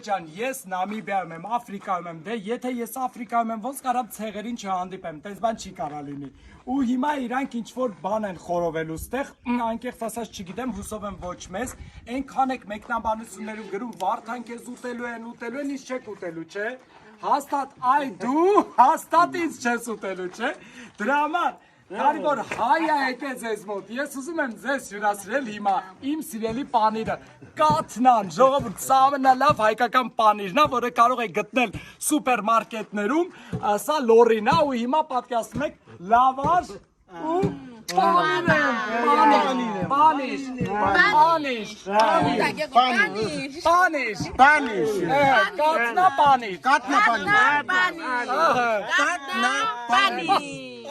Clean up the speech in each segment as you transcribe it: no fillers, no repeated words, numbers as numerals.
Ջան, ես Նամիբիայում եմ, Աֆրիկայում եմ, դե եթե ես Աֆրիկայում եմ, ոնց կարամ ցեղերին չհանդիպեմ, տես բան չի կարա լինի։ Ու հիմա իրանք ինչ որ բան են խորովելու ստեղ, անկեղծ ասած չգիտեմ, հուսով եմ ոչ մեզ, այնքան եք մեկնաբանություններում գրում Վարդան քեզ ուտելու են, ինչ չեք ուտելու, չէ։ Հաստատ այ դու հաստատ ինձ չես ուտելու, չէ։ Դրա համար Քանի որ հայ է եկել ձեզ մոտ, ես ուզում եմ ձեզ հյուրասիրել հիմա իմ սիրելի պանիրը, կաթնան, ժողովուրդ, սա ամենալավ հայկական պանիրն է, որը կարող եք գտնել սուպերմարկետներում, սա լորին է ու հիմա պատկերացնում եք լավաշ ու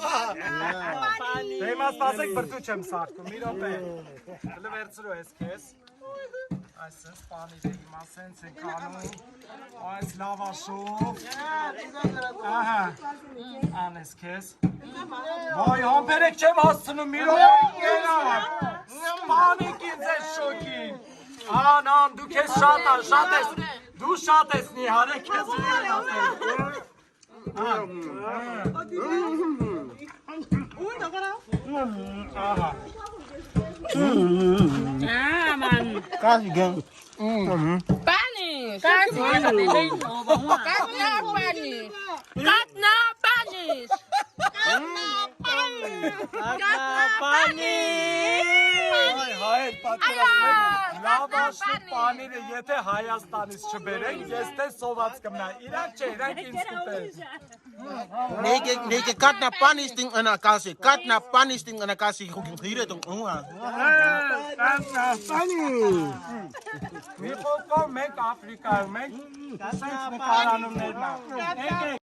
Դե հիմա սպասեք բրդու չեմ սարքում, մի րոպե, լվերցրու ես կեզ, այս ես պանիրը հիմա սենց ենք անում, այս լավաշով, անես կեզ, ոյ համպերեք չեմ հասցնում, մի րոպե, պանիկ ինձ ես շոքին, անան դու կեզ շատ ես, դու շատ ես նիհար է կեզ Լավաշն ու պանիրը եթե Հայաստանից չբերենք, ես թե սոված կմնա, իրանք չէ, իրանք ինձ կուտեն Neke katna panisting ana kasi, katna panisting ana kasi hire tong unga. Մի խոսքով մենք Աֆրիկայում ենք, սենց նկարանումներն են։